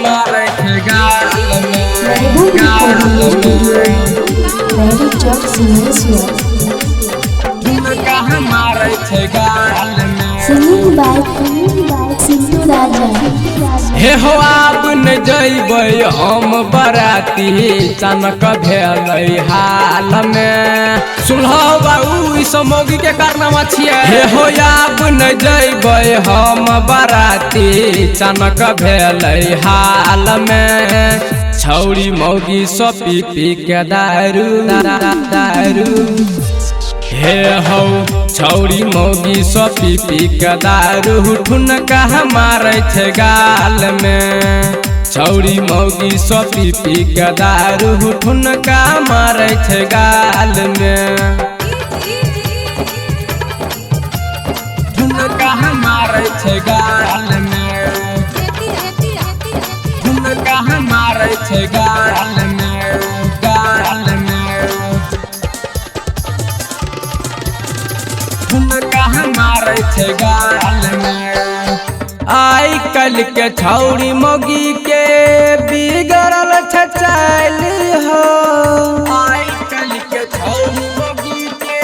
मारे थे गाल में मारे थे गाल में हे हो आब न जइबै हम बराती चनक भेलै हाल में सुलहबा उ समोगी के कारनामा छियै हे हो आब न जइबै हम बराती चनक भेलै हाल में छौरी मौगी सो पी पी के दारू हे हो छौरी मौगी सो पी पी के दारू ठुनका मारे थे गाल में छौरी मौगी सो पी पी के दारू ठुनका मारे थे गाल में ठुनका मारे थे गाल में ठुनका मारे थे गाल में मारे थे गाल में आई कल के छौरी मौगी के बिगड़ल चाल हो आई कल के छौरी मौगी के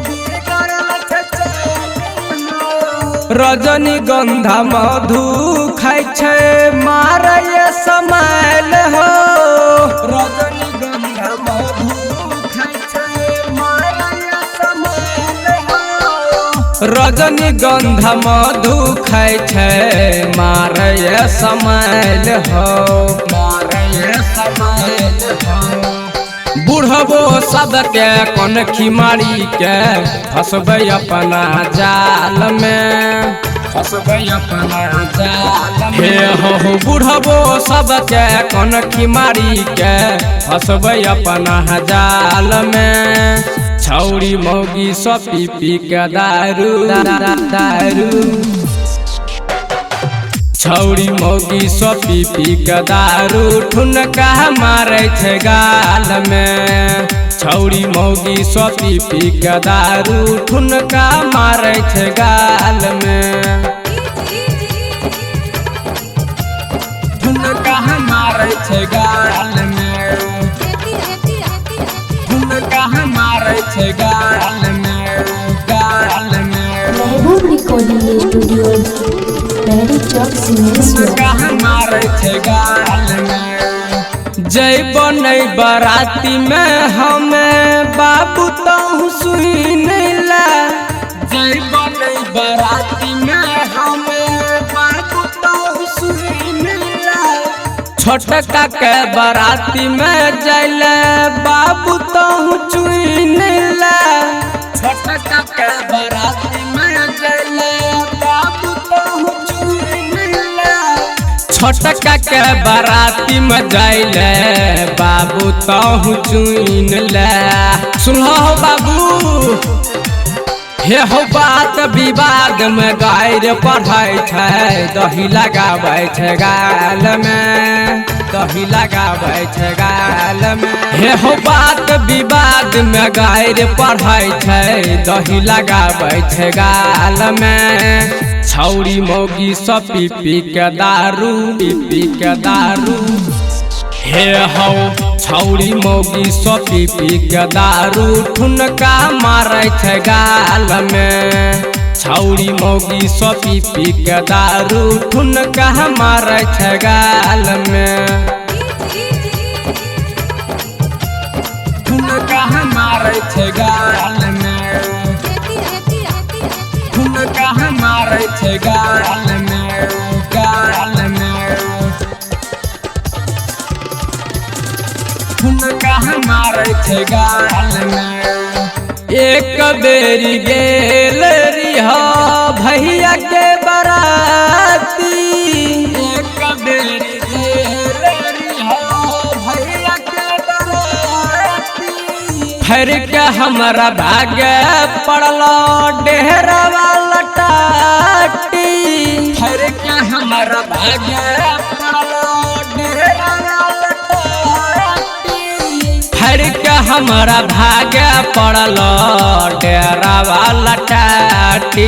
बिगड़ल चाल रजनीगंधा मधु खाइ छै मारे समाइल हो रजनीगंधा मधु रजनीगंधा मधु खाइ छै मारे समाइल हो बुढ़बो सबके कनखी मारी के फसबै अपना जाल में फसबै अपना जाल में हे हो बुढ़बो सबके कनखी मारी के फसबै अपना जाल में छौरी मौगी सो पी पी के दारू छौरी मौगी सो पी पी के दारू ठुनका मारे थे गाल में छौरी मौगी सो पी पी के दारू ठुनका मारे थे गाल में ठुनका मारे थे गाल में मारे थे गाल में रिकॉर्डिंग स्टूडियो मारे थे गाल में जय बनै बराती में हमें बाबू तहु सुन ला जय बनै बराती में हमें बाबू तहु सुन ला छोटका के बराती में जैले बाबू तहु चुन ला छोटका के बराती में जैले बाबू तहु चुन ला छोटका के बराती में जैले बाबू तहु चुन ला सुनहो बाबू हे हो बात विवाद में गायर पढ़ाई छै दही लगाबै छै गाल में दही लगाबै छै गाल में हे हो बात विवाद में गायर पढ़ाई छै दही लगाबै छै गाल में छौरी मौगी सो पी पी के दारू हे हो छौरी मौगी सो पी पी के दारू ठुनका मारे थे गाल में छौरी मौगी सो पी पी के दारू ठुनका मारे थे गाल में ठुनका मारे थे गाल में ठुनका मारे थे गाल में ठुनका मारे थे गाल में एक बेरी गेल रिहा भैया के बराती एक बेरी गेल रिहा भैया के बराती फिर के हमरा भागे पड़लो डेहरा वाला टाटी फिर के हमरा भागे पड़लो डेहरा वाला टाटी फिर के हमरा भाग्य पड़ल डेरा वाला टाटी,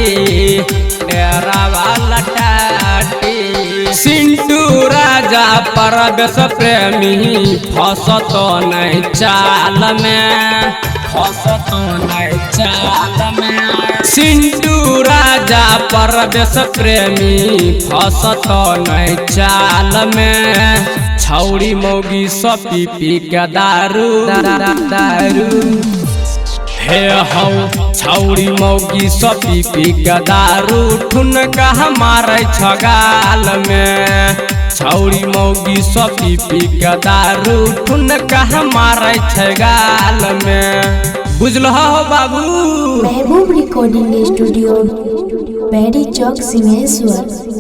डेरा वाला टाटी। सिंटू राजा परवेश प्रेमी फसत नहीं चाल में, फसत नहीं चाल में। सिंटू राजा परवेश प्रेमी फसत नहीं चाल में। छौड़ी मौगी सब पी पी के दारू दारू हे हौ छौड़ी मौगी सब पी पी के दारू ठुनका मारे छगाल में। छौड़ी मौगी सब पी पी के दारू ठुनका मारे छगाल में। बुझलो हो बाबू। महबूब रिकॉर्डिंग स्टूडियो, बैरी चौक, सिंहेश्वर।